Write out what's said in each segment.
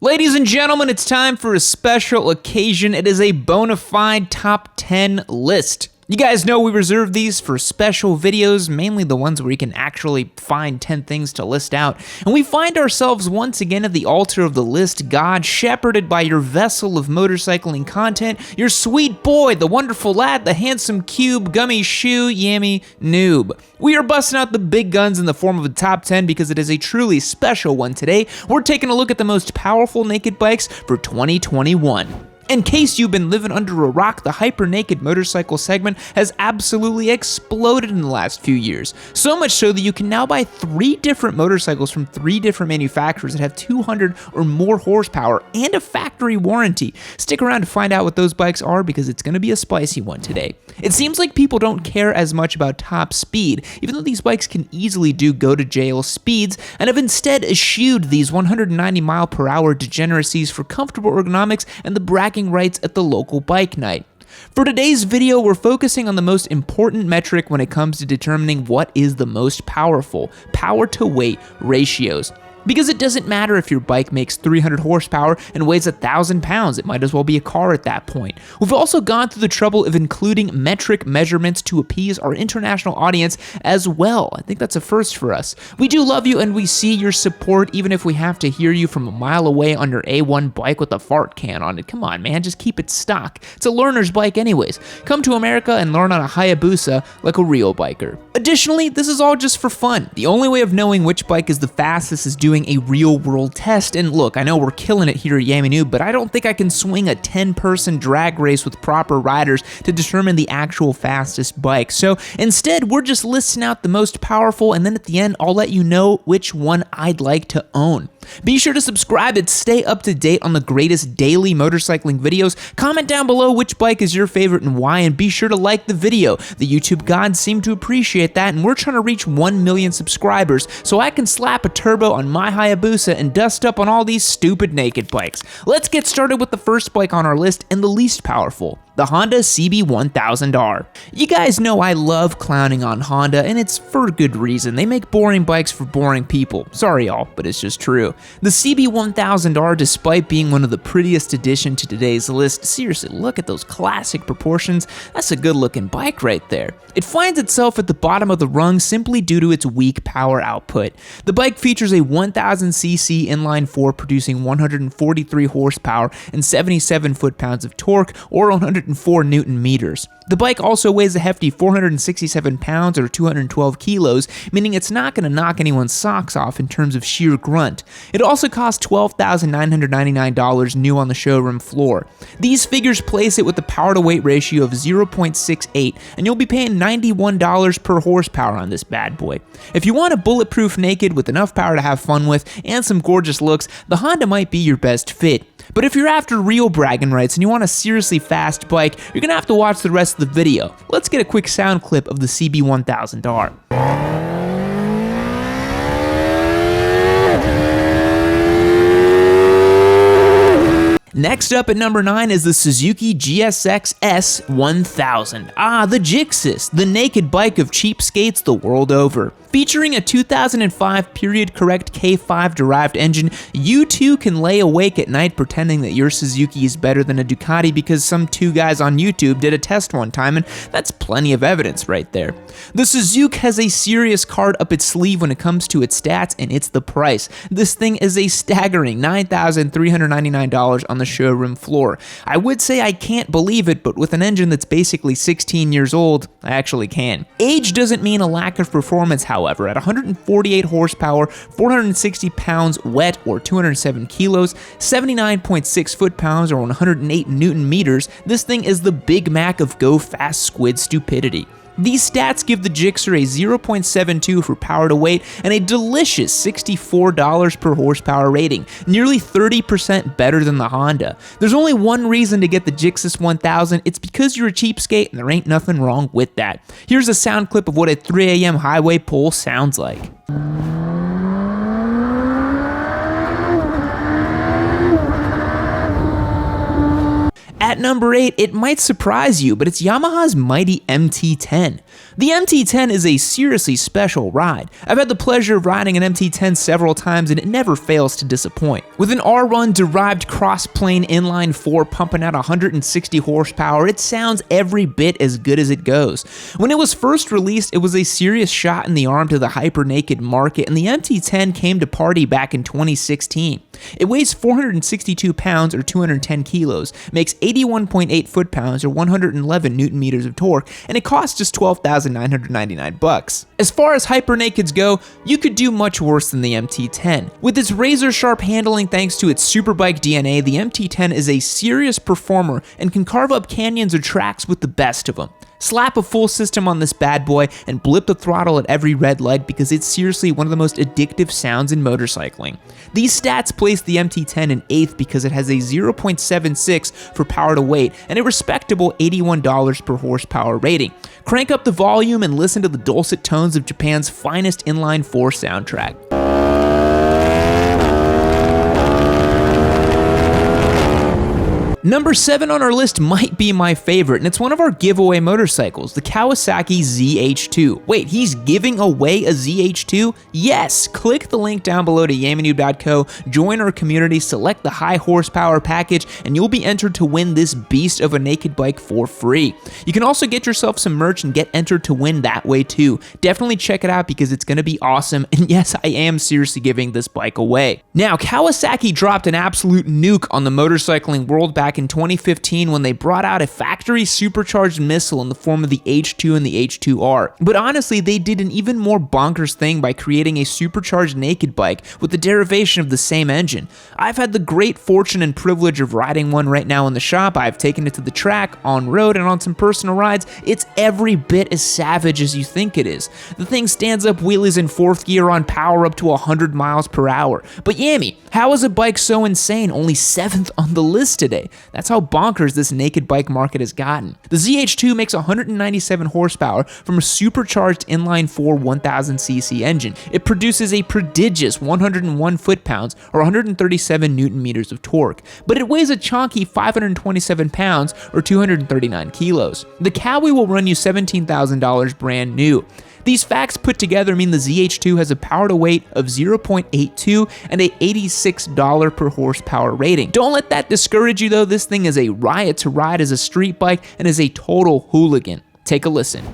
Ladies and gentlemen, it's time for a special occasion. It is a bona fide top 10 list. You guys know we reserve these for special videos, mainly the ones where you can actually find 10 things to list out. And we find ourselves once again at the altar of the list god, shepherded by your vessel of motorcycling content, your sweet boy, the wonderful lad, the handsome cube, gummy shoe, Yammie, Noob. We are busting out the big guns in the form of a top 10 because it is a truly special one today. We're taking a look at the most powerful naked bikes for 2021. In case you've been living under a rock, the hyper-naked motorcycle segment has absolutely exploded in the last few years. So much so that you can now buy 3 different motorcycles from 3 different manufacturers that have 200 or more horsepower and a factory warranty. Stick around to find out what those bikes are because it's going to be a spicy one today. It seems like people don't care as much about top speed, even though these bikes can easily do go-to-jail speeds, and have instead eschewed these 190-mile-per-hour degeneracies for comfortable ergonomics and the bragging rights at the local bike night. For today's video, we're focusing on the most important metric when it comes to determining what is the most powerful, power-to-weight ratios. Because it doesn't matter if your bike makes 300 horsepower and weighs 1,000 pounds, it might as well be a car at that point. We've also gone through the trouble of including metric measurements to appease our international audience as well. I think that's a first for us. We do love you and we see your support even if we have to hear you from a mile away on your A1 bike with a fart can on it. Come on, man, just keep it stock. It's a learner's bike anyways. Come to America and learn on a Hayabusa like a real biker. Additionally, this is all just for fun. The only way of knowing which bike is the fastest is doing a real-world test, and look, I know we're killing it here at Yammie Noob, but I don't think I can swing a 10-person drag race with proper riders to determine the actual fastest bike. So instead, we're just listing out the most powerful, and then at the end, I'll let you know which one I'd like to own. Be sure to subscribe and stay up to date on the greatest daily motorcycling videos. Comment down below which bike is your favorite and why, and be sure to like the video. The YouTube gods seem to appreciate that, and we're trying to reach 1 million subscribers so I can slap a turbo on my Hayabusa and dust up on all these stupid naked bikes. Let's get started with the first bike on our list and the least powerful, the Honda CB1000R. You guys know I love clowning on Honda, and it's for good reason. They make boring bikes for boring people. Sorry y'all, but it's just true. The CB1000R, despite being one of the prettiest additions to today's list, seriously, look at those classic proportions. That's a good looking bike right there. It finds itself at the bottom of the rung simply due to its weak power output. The bike features a 1000cc inline 4 producing 143 horsepower and 77 foot-pounds of torque, or 104 newton meters. The bike also weighs a hefty 467 pounds or 212 kilos, meaning it's not going to knock anyone's socks off in terms of sheer grunt. It also costs $12,999 new on the showroom floor. These figures place it with a power-to-weight ratio of 0.68, and you'll be paying $91 per horsepower on this bad boy. If you want a bulletproof naked with enough power to have fun with and some gorgeous looks, the Honda might be your best fit. But if you're after real bragging rights and you want a seriously fast bike, you're gonna have to watch the rest of the video. Let's get a quick sound clip of the CB1000R. Next up at number 9 is the Suzuki GSX S1000. The Gixxis, the naked bike of cheapskates the world over. Featuring a 2005 period-correct K5-derived engine, you too can lay awake at night pretending that your Suzuki is better than a Ducati because some 2 guys on YouTube did a test one time, and that's plenty of evidence right there. The Suzuki has a serious card up its sleeve when it comes to its stats, and it's the price. This thing is a staggering $9,399 on the showroom floor. I would say I can't believe it, but with an engine that's basically 16 years old, I actually can. Age doesn't mean a lack of performance, however. At 148 horsepower, 460 pounds wet or 207 kilos, 79.6 foot-pounds or 108 newton meters, this thing is the Big Mac of go-fast squid stupidity. These stats give the Gixxer a 0.72 for power to weight and a delicious $64 per horsepower rating, nearly 30% better than the Honda. There's only one reason to get the Gixxis 1000, it's because you're a cheapskate and there ain't nothing wrong with that. Here's a sound clip of what a 3 a.m. highway pull sounds like. At At number 8, it might surprise you, but it's Yamaha's mighty MT10. The MT10 is a seriously special ride. I've had the pleasure of riding an MT10 several times and it never fails to disappoint. With an R1 derived cross-plane inline 4 pumping out 160 horsepower, it sounds every bit as good as it goes. When it was first released, it was a serious shot in the arm to the hyper-naked market, and the MT10 came to party back in 2016. It weighs 462 pounds or 210 kilos, makes 81.8 foot-pounds or 111 newton-meters of torque, and it costs just $12,999. As far as hyper-nakeds go, you could do much worse than the MT10. With its razor-sharp handling thanks to its superbike DNA, the MT10 is a serious performer and can carve up canyons or tracks with the best of them. Slap a full system on this bad boy and blip the throttle at every red light because it's seriously one of the most addictive sounds in motorcycling. These stats place the MT10 in 8th because it has a 0.76 for power to weight and a respectable $81 per horsepower rating. Crank up the volume and listen to the dulcet tones of Japan's finest inline 4 soundtrack. Number 7 on our list might be my favorite, and it's one of our giveaway motorcycles, the Kawasaki ZH2. Wait, he's giving away a ZH2? Yes! Click the link down below to yammie.co, join our community, select the high horsepower package, and you'll be entered to win this beast of a naked bike for free. You can also get yourself some merch and get entered to win that way too. Definitely check it out because it's going to be awesome, and yes, I am seriously giving this bike away. Now, Kawasaki dropped an absolute nuke on the motorcycling world back in 2015 when they brought out a factory supercharged missile in the form of the H2 and the H2R. But honestly, they did an even more bonkers thing by creating a supercharged naked bike with the derivation of the same engine. I've had the great fortune and privilege of riding one right now in the shop. I've taken it to the track, on road, and on some personal rides. It's every bit as savage as you think it is. The thing stands up wheelies in 4th gear on power up to 100 miles per hour. But Yammie, how is a bike so insane? Only 7th on the list today. That's how bonkers this naked bike market has gotten. The ZH2 makes 197 horsepower from a supercharged inline 4 1000cc engine. It produces a prodigious 101 foot-pounds or 137 newton-meters of torque, but it weighs a chonky 527 pounds or 239 kilos. The Cowie will run you $17,000 brand new. These facts put together mean the ZH2 has a power to weight of 0.82 and a $86 per horsepower rating. Don't let that discourage you though, this thing is a riot to ride as a street bike and is a total hooligan. Take a listen.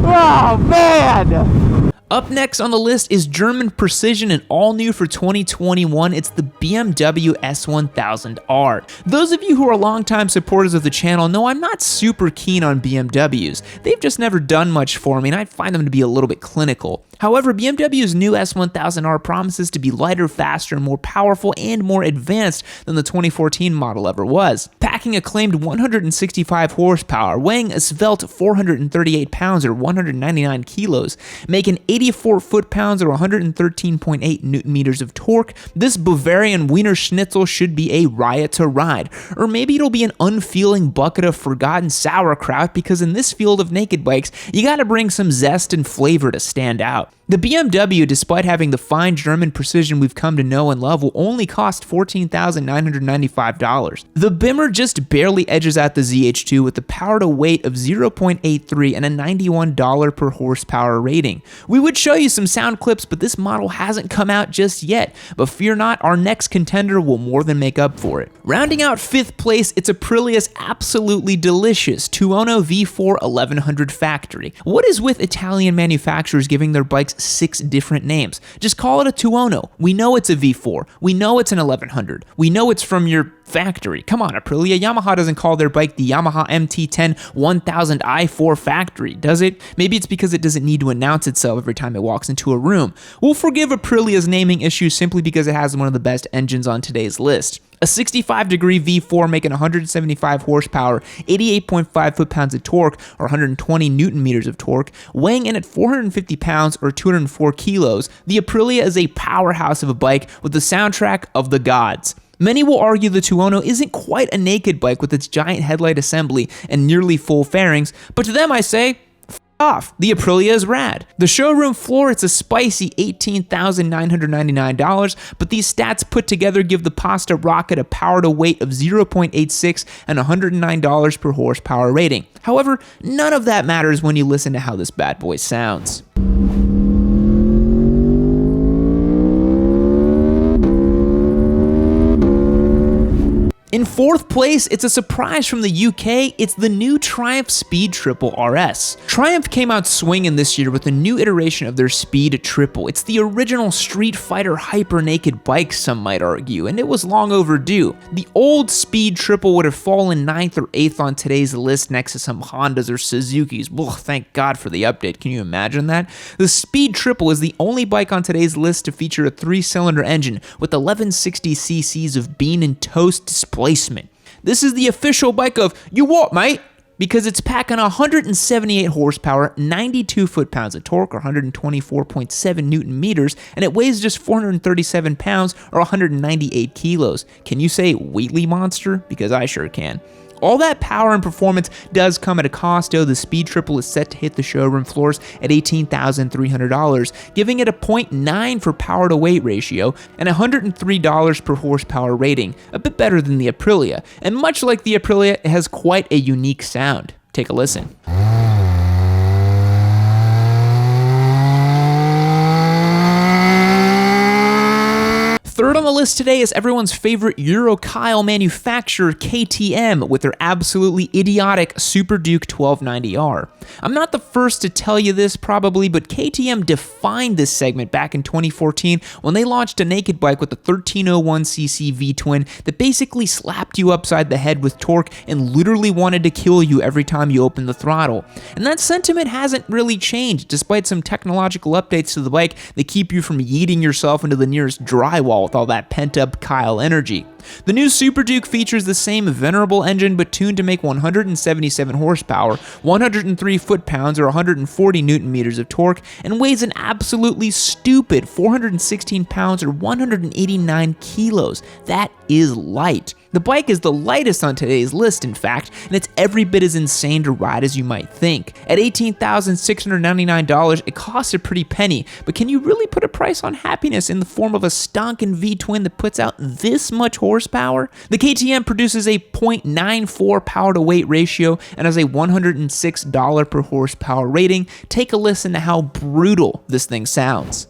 Oh man! Up next on the list is German precision and all new for 2021. It's the BMW S1000R. Those of you who are longtime supporters of the channel know I'm not super keen on BMWs. They've just never done much for me and I find them to be a little bit clinical. However, BMW's new S1000R promises to be lighter, faster, more powerful, and more advanced than the 2014 model ever was. Packing a claimed 165 horsepower, weighing a svelte 438 pounds or 199 kilos, making 84 foot-pounds or 113.8 newton-meters of torque, this Bavarian Wiener Schnitzel should be a riot to ride. Or maybe it'll be an unfeeling bucket of forgotten sauerkraut because in this field of naked bikes, you gotta bring some zest and flavor to stand out. The BMW, despite having the fine German precision we've come to know and love, will only cost $14,995. The Bimmer just barely edges out the ZH2 with a power to weight of 0.83 and a $91 per horsepower rating. We would show you some sound clips, but this model hasn't come out just yet. But fear not, our next contender will more than make up for it. Rounding out 5th place, it's Aprilia's absolutely delicious Tuono V4 1100 Factory. What is with Italian manufacturers giving their bikes 6 different names? Just call it a Tuono. We know it's a V4. We know it's an 1100. We know it's from your factory. Come on, Aprilia. Yamaha doesn't call their bike the Yamaha MT10 1000 i4 Factory, does it? Maybe it's because it doesn't need to announce itself every time it walks into a room. We'll forgive Aprilia's naming issues simply because it has one of the best engines on today's list. A 65-degree V4 making 175 horsepower, 88.5 foot-pounds of torque, or 120 newton-meters of torque, weighing in at 450 pounds or 204 kilos, the Aprilia is a powerhouse of a bike with the soundtrack of the gods. Many will argue the Tuono isn't quite a naked bike with its giant headlight assembly and nearly full fairings, but to them I say, off. The Aprilia is rad. The showroom floor, it's a spicy $18,999, but these stats put together give the Pasta Rocket a power to weight of 0.86 and $109 per horsepower rating. However, none of that matters when you listen to how this bad boy sounds. In fourth place, it's a surprise from the UK, it's the new Triumph Speed Triple RS. Triumph came out swinging this year with a new iteration of their Speed Triple. It's the original Street Fighter hyper naked bike, some might argue, and it was long overdue. The old Speed Triple would have fallen 9th or 8th on today's list next to some Hondas or Suzukis. Ugh, thank God for the update, can you imagine that? The Speed Triple is the only bike on today's list to feature a 3-cylinder engine with 1160 cc's of bean and toast displacement. This is the official bike of, you what, mate? Because it's packing 178 horsepower, 92 foot-pounds of torque, or 124.7 newton meters, and it weighs just 437 pounds, or 198 kilos. Can you say Wheatley monster? Because I sure can. All that power and performance does come at a cost, though. The Speed Triple is set to hit the showroom floors at $18,300, giving it a 0.9 for power to weight ratio and $103 per horsepower rating, a bit better than the Aprilia. And much like the Aprilia, it has quite a unique sound. Take a listen. Third on the list today is everyone's favorite Eurokyle manufacturer, KTM, with their absolutely idiotic Super Duke 1290R. I'm not the first to tell you this probably, but KTM defined this segment back in 2014 when they launched a naked bike with a 1301cc V-twin that basically slapped you upside the head with torque and literally wanted to kill you every time you opened the throttle. And that sentiment hasn't really changed, despite some technological updates to the bike that keep you from yeeting yourself into the nearest drywall with all that pent-up Kyle energy. The new Super Duke features the same venerable engine but tuned to make 177 horsepower, 103 foot-pounds or 140 newton meters of torque, and weighs an absolutely stupid 416 pounds or 189 kilos. That is light. The bike is the lightest on today's list, in fact, and it's every bit as insane to ride as you might think. At $18,699, it costs a pretty penny, but can you really put a price on happiness in the form of a stonking V-twin that puts out this much horsepower? The KTM produces a 0.94 power to weight ratio and has a $106 per horsepower rating. Take a listen to how brutal this thing sounds.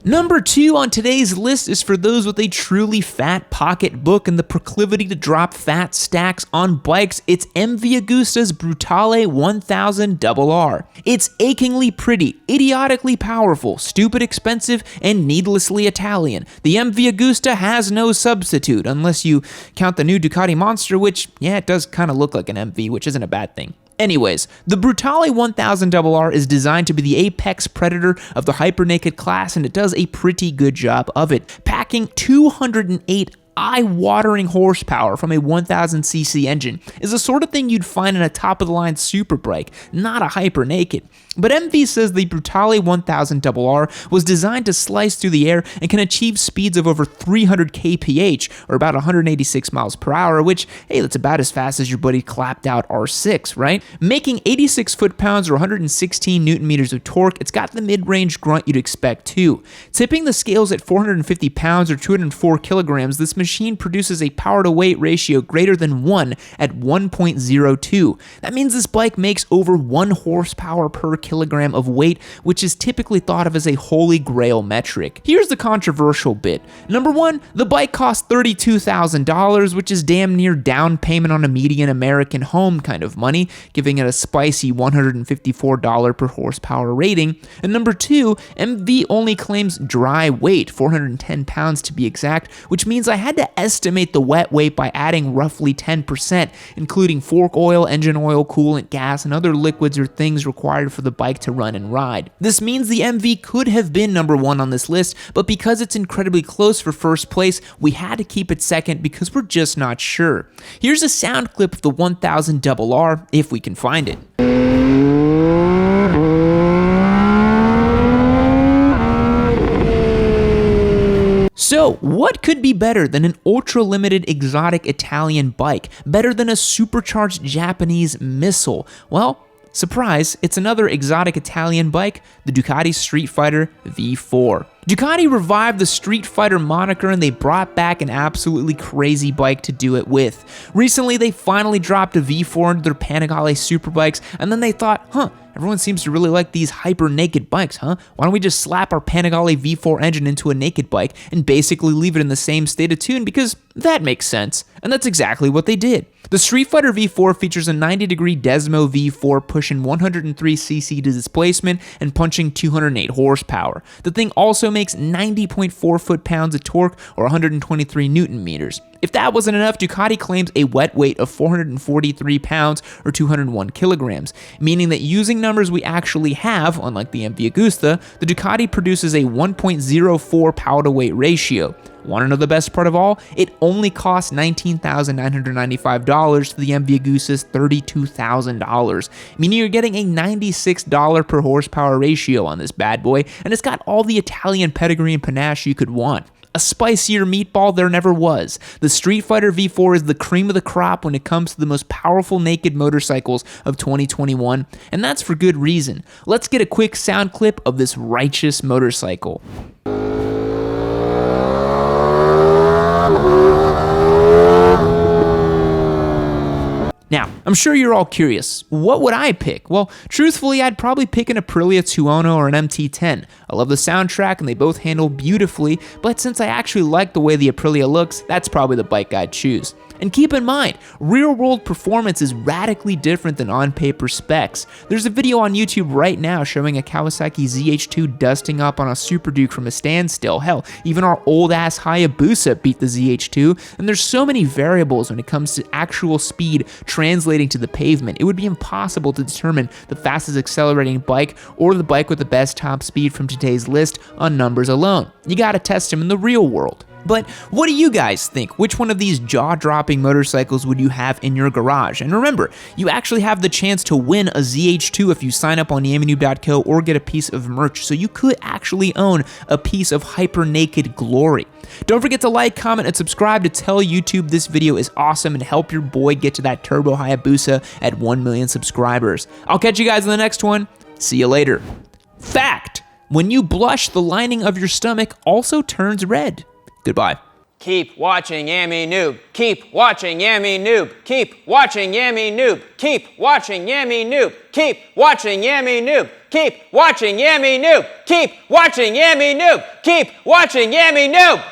Number 2 on today's list is for those with a truly fat pocketbook and the proclivity to drop fat stacks on bikes. It's MV Agusta's Brutale 1000 RR. It's achingly pretty, idiotically powerful, stupid expensive, and needlessly Italian. The MV Agusta has no substitute, unless you count the new Ducati Monster, which, yeah, it does kind of look like an MV, which isn't a bad thing. Anyways, the Brutale 1000 RR is designed to be the apex predator of the hyper-naked class, and it does a pretty good job of it, packing 208 eye-watering horsepower from a 1000cc engine is the sort of thing you'd find in a top-of-the-line super bike, not a hyper-naked. But MV says the Brutale 1000 RR was designed to slice through the air and can achieve speeds of over 300 kph, or about 186 miles per hour, which, hey, that's about as fast as your buddy clapped out R6, right? Making 86 foot-pounds or 116 newton meters of torque, it's got the mid-range grunt you'd expect too. Tipping the scales at 450 pounds or 204 kilograms, this machine produces a power-to-weight ratio greater than 1 at 1.02. That means this bike makes over 1 horsepower per kilogram of weight, which is typically thought of as a holy grail metric. Here's the controversial bit. Number 1, the bike costs $32,000, which is damn near down payment on a median American home kind of money, giving it a spicy $154 per horsepower rating. And number 2, MV only claims dry weight, 410 pounds to be exact, which means I had to estimate the wet weight by adding roughly 10%, including fork oil, engine oil, coolant, gas, and other liquids or things required for the bike to run and ride. This means the MV could have been number 1 on this list, but because it's incredibly close for first place, we had to keep it second because we're just not sure. Here's a sound clip of the 1000 RR, if we can find it. So So, what could be better than an ultra-limited exotic Italian bike? Better than a supercharged Japanese missile? Well, surprise, it's another exotic Italian bike, the Ducati Street Fighter V4. Ducati revived the Street Fighter moniker and they brought back an absolutely crazy bike to do it with. Recently, they finally dropped a V4 into their Panigale superbikes, and then they thought, everyone seems to really like these hyper naked bikes, huh? Why don't we just slap our Panigale V4 engine into a naked bike and basically leave it in the same state of tune, because that makes sense. And that's exactly what they did. The Street Fighter V4 features a 90-degree Desmo V4 pushing 103cc to displacement and punching 208 horsepower. The thing also makes 90.4 foot-pounds of torque or 123 newton meters. If that wasn't enough, Ducati claims a wet weight of 443 pounds or 201 kilograms, meaning that using numbers we actually have, unlike the MV Agusta, the Ducati produces a 1.04 power to weight ratio. Want to know the best part of all? It only costs $19,995 to the MV Agusta's $32,000, meaning you're getting a $96 per horsepower ratio on this bad boy, and it's got all the Italian pedigree and panache you could want. A spicier meatball there never was. The Street Fighter V4 is the cream of the crop when it comes to the most powerful naked motorcycles of 2021, and that's for good reason. Let's get a quick sound clip of this righteous motorcycle. Now, I'm sure you're all curious, what would I pick? Well, truthfully, I'd probably pick an Aprilia Tuono or an MT10. I love the soundtrack and they both handle beautifully, but since I actually like the way the Aprilia looks, that's probably the bike I'd choose. And keep in mind, real-world performance is radically different than on-paper specs. There's a video on YouTube right now showing a Kawasaki ZH2 dusting up on a Super Duke from a standstill. Hell, even our old-ass Hayabusa beat the ZH2, and there's so many variables when it comes to actual speed translating to the pavement. It would be impossible to determine the fastest accelerating bike or the bike with the best top speed from today's list on numbers alone. You gotta test them in the real world. But what do you guys think? Which one of these jaw-dropping motorcycles would you have in your garage? And remember, you actually have the chance to win a ZH2 if you sign up on YammieNoob.co or get a piece of merch, so you could actually own a piece of hyper-naked glory. Don't forget to like, comment, and subscribe to tell YouTube this video is awesome and help your boy get to that Turbo Hayabusa at 1 million subscribers. I'll catch you guys in the next one. See you later. Fact: when you blush, the lining of your stomach also turns red. Goodbye. Keep watching Yammie Noob. Keep watching Yammie Noob. Keep watching Yammie Noob. Keep watching Yammie Noob. Keep watching Yammie Noob. Keep watching Yammie Noob. Keep watching Yammie Noob. Keep watching Yammie Noob.